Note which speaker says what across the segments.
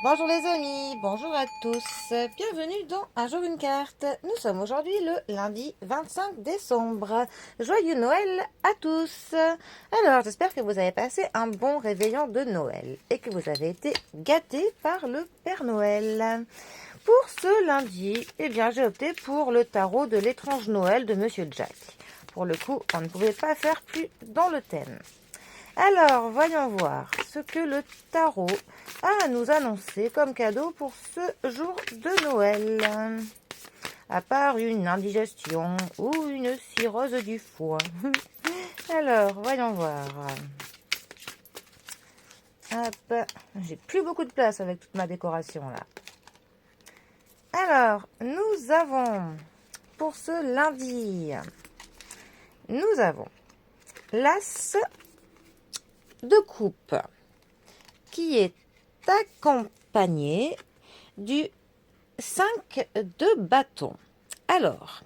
Speaker 1: Bonjour les amis, bonjour à tous, bienvenue dans Un jour une carte. Nous sommes aujourd'hui le lundi 25 décembre. Joyeux Noël à tous. Alors j'espère que vous avez passé un bon réveillon de Noël et que vous avez été gâtés par le Père Noël. Pour ce lundi, j'ai opté pour le tarot de l'étrange Noël de Monsieur Jack. Pour le coup, on ne pouvait pas faire plus dans le thème. Alors, voyons voir ce que le tarot a à nous annoncer comme cadeau pour ce jour de Noël. À part une indigestion ou une cirrhose du foie. Alors, voyons voir. Hop, j'ai plus beaucoup de place avec toute ma décoration là. Alors, nous avons pour ce lundi, nous avons l'As de coupe qui est accompagné du 5 de bâton. Alors,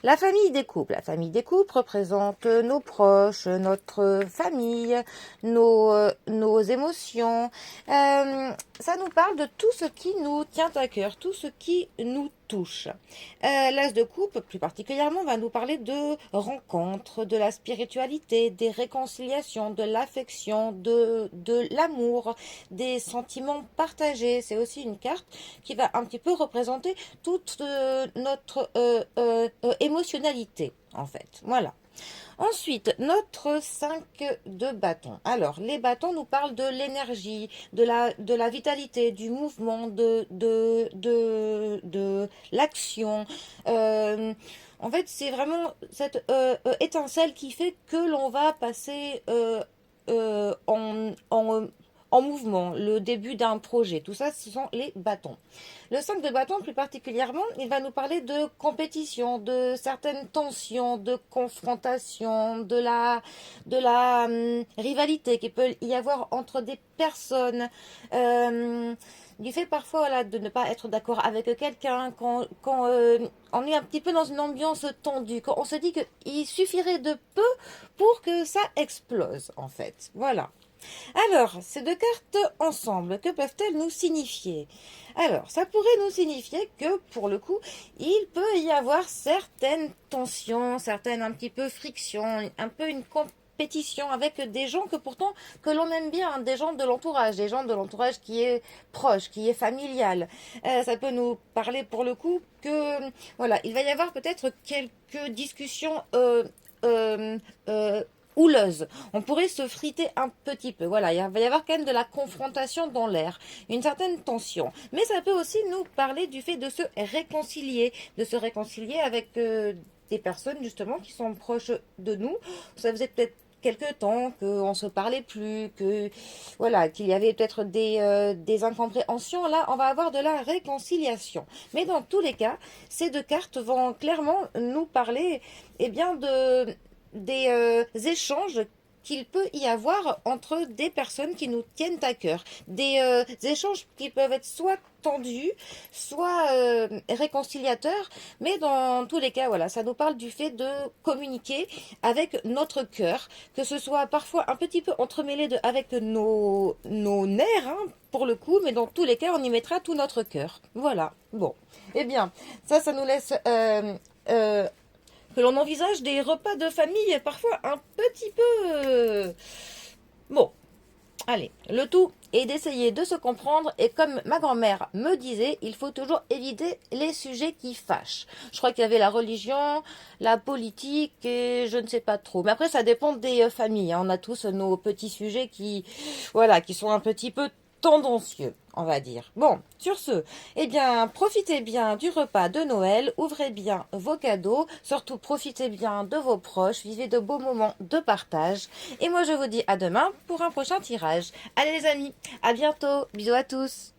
Speaker 1: la famille des couples. La famille des couples représente nos proches, notre famille, nos émotions. Ça nous parle de tout ce qui nous tient à cœur, tout ce qui nous touche. L'as de coupe, plus particulièrement, va nous parler de rencontres, de la spiritualité, des réconciliations, de l'affection, de l'amour, des sentiments partagés. C'est aussi une carte qui va un petit peu représenter toute notre émotionnalité, en fait. Voilà. Ensuite, notre 5 de bâton. Alors, les bâtons nous parlent de l'énergie, de la vitalité, du mouvement, de l'action. En fait, c'est vraiment cette étincelle qui fait que l'on va passer en mouvement, le début d'un projet. Tout ça, ce sont les bâtons. Le 5 de bâton, plus particulièrement, il va nous parler de compétition, de certaines tensions, de confrontation, de la rivalité qu'il peut y avoir entre des personnes. Du fait parfois voilà, de ne pas être d'accord avec quelqu'un, quand on est un petit peu dans une ambiance tendue, quand on se dit qu'il suffirait de peu pour que ça explose, en fait. Voilà. Alors, ces deux cartes ensemble, que peuvent-elles nous signifier? Alors, ça pourrait nous signifier que, pour le coup, il peut y avoir certaines tensions, certaines un petit peu frictions, un peu une compétition avec des gens que pourtant que l'on aime bien, hein, des gens de l'entourage qui est proche, qui est familial. Ça peut nous parler pour le coup que voilà, il va y avoir peut-être quelques discussions euh, euh, houleuse. On pourrait se friter un petit peu. Voilà, il va y avoir quand même de la confrontation dans l'air, une certaine tension. Mais ça peut aussi nous parler du fait de se réconcilier avec des personnes justement qui sont proches de nous. Ça faisait peut-être quelque temps qu'on se parlait plus, que voilà, qu'il y avait peut-être des incompréhensions. Là, on va avoir de la réconciliation. Mais dans tous les cas, ces deux cartes vont clairement nous parler, des échanges qu'il peut y avoir entre des personnes qui nous tiennent à cœur. Des échanges qui peuvent être soit tendus, soit réconciliateurs, mais dans tous les cas, voilà, ça nous parle du fait de communiquer avec notre cœur, que ce soit parfois un petit peu entremêlé avec nos nerfs, hein, pour le coup, mais dans tous les cas, on y mettra tout notre cœur. Voilà. Bon. Eh bien, ça nous laisse que l'on envisage des repas de famille parfois un petit peu... Bon, allez, le tout est d'essayer de se comprendre et comme ma grand-mère me disait, il faut toujours éviter les sujets qui fâchent. Je crois qu'il y avait la religion, la politique et je ne sais pas trop. Mais après, ça dépend des familles, hein. On a tous nos petits sujets voilà, qui sont un petit peu tendancieux, on va dire. Bon, sur ce, profitez bien du repas de Noël, ouvrez bien vos cadeaux, surtout profitez bien de vos proches, vivez de beaux moments de partage. Et moi, je vous dis à demain pour un prochain tirage. Allez les amis, à bientôt, bisous à tous.